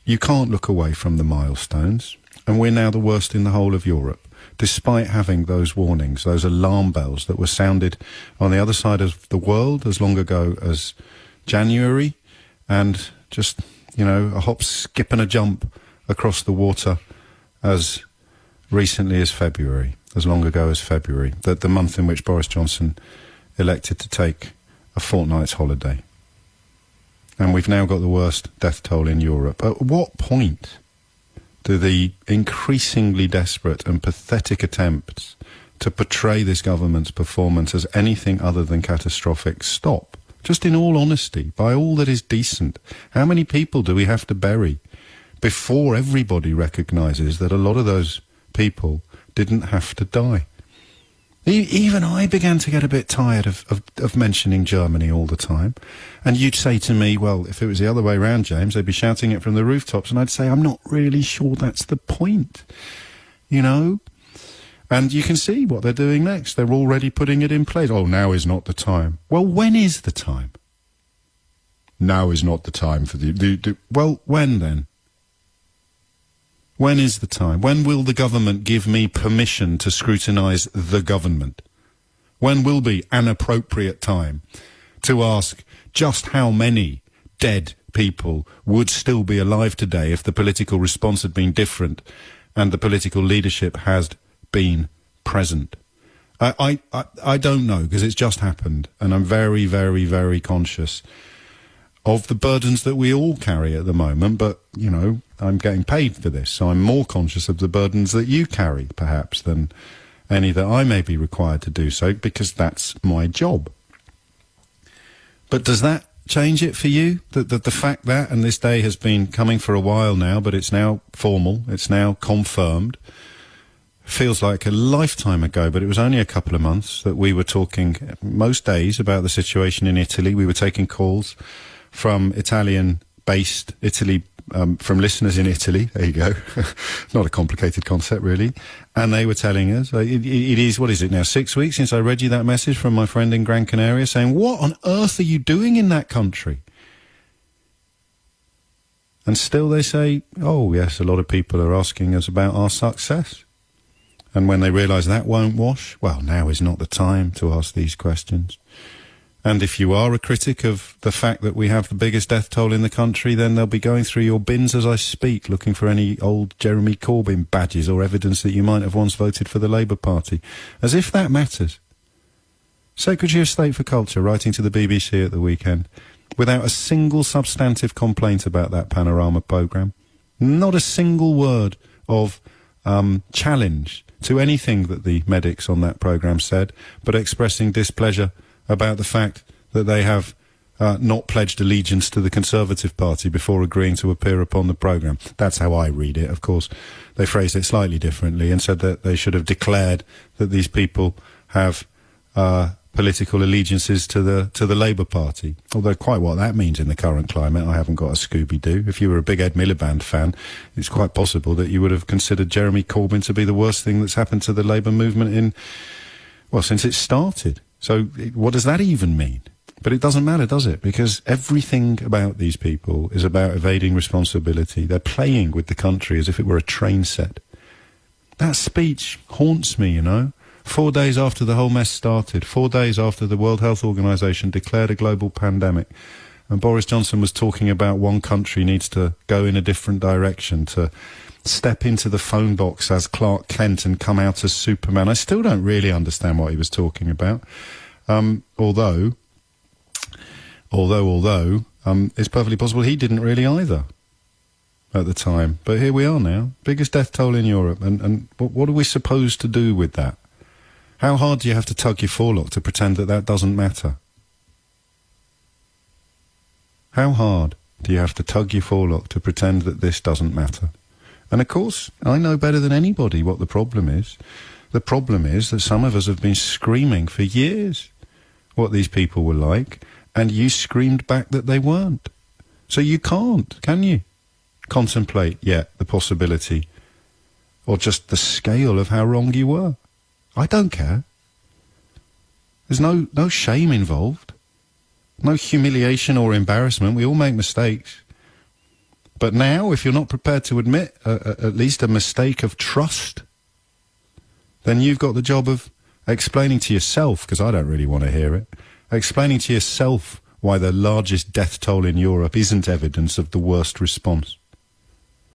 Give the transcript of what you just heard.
You can't look away from the milestones, and we're now the worst in the whole of Europe, despite having those warnings, those alarm bells that were sounded on the other side of the world as long ago as January, and just, you know, a hop, skip and a jump across the water as recently as February, as long ago as February, the month in which Boris Johnson elected to take a fortnight's holiday. And we've now got the worst death toll in Europe. At what point do the increasingly desperate and pathetic attempts to portray this government's performance as anything other than catastrophic stop? Just in all honesty, by all that is decent, how many people do we have to bury before everybody recognises that a lot of those people didn't have to die? Even I began to get a bit tired of mentioning Germany all the time. And you'd say to me, well, if it was the other way around, James, they'd be shouting it from the rooftops. And I'd say, I'm not really sure that's the point, you know? And you can see what they're doing next. They're already putting it in place. Oh, now is not the time. Well, when is the time? Now is not the time for well, when then? When is the time? When will the government give me permission to scrutinise the government? When will be an appropriate time to ask just how many dead people would still be alive today if the political response had been different and the political leadership has been present? I don't know, because it's just happened, and I'm very, very, very conscious of the burdens that we all carry at the moment, but, you know, I'm getting paid for this, so I'm more conscious of the burdens that you carry, perhaps, than any that I may be required to do so, because that's my job. But does that change it for you? The fact that, and this day has been coming for a while now, but it's now formal, it's now confirmed, feels like a lifetime ago, but it was only a couple of months that we were talking most days about the situation in Italy. We were taking calls from Italian-based Italy, from listeners in Italy. There you go. Not a complicated concept, really. And they were telling us, it is, what is it now, 6 weeks since I read you that message from my friend in Gran Canaria saying, what on earth are you doing in that country? And still they say, oh, yes, a lot of people are asking us about our success. And when they realise that won't wash, well, now is not the time to ask these questions. And if you are a critic of the fact that we have the biggest death toll in the country, then they'll be going through your bins as I speak, looking for any old Jeremy Corbyn badges or evidence that you might have once voted for the Labour Party. As if that matters. Secretary of State for Culture writing to the BBC at the weekend, without a single substantive complaint about that Panorama programme. Not a single word of challenge to anything that the medics on that programme said, but expressing displeasure about the fact that they have not pledged allegiance to the Conservative Party before agreeing to appear upon the programme. That's how I read it. Of course, they phrased it slightly differently and said that they should have declared that these people have political allegiances to the Labour Party. Although quite what that means in the current climate, I haven't got a Scooby-Doo. If you were a big Ed Miliband fan, it's quite possible that you would have considered Jeremy Corbyn to be the worst thing that's happened to the Labour movement since it started. So what does that even mean? But it doesn't matter, does it? Because everything about these people is about evading responsibility. They're playing with the country as if it were a train set. That speech haunts me, you know. 4 days after the whole mess started, 4 days after the World Health Organization declared a global pandemic, and Boris Johnson was talking about one country needs to go in a different direction, to step into the phone box as Clark Kent and come out as Superman. I still don't really understand what he was talking about. Although, it's perfectly possible he didn't really either at the time. But here we are now, biggest death toll in Europe, and what are we supposed to do with that? How hard do you have to tug your forelock to pretend that doesn't matter? How hard do you have to tug your forelock to pretend that this doesn't matter? And of course, I know better than anybody what the problem is. The problem is that some of us have been screaming for years what these people were like, and you screamed back that they weren't. So you can't, can you, contemplate yet the possibility or just the scale of how wrong you were? I don't care. There's no shame involved. No humiliation or embarrassment. We all make mistakes. But now, if you're not prepared to admit at least a mistake of trust, then you've got the job of explaining to yourself, because I don't really want to hear it, explaining to yourself why the largest death toll in Europe isn't evidence of the worst response.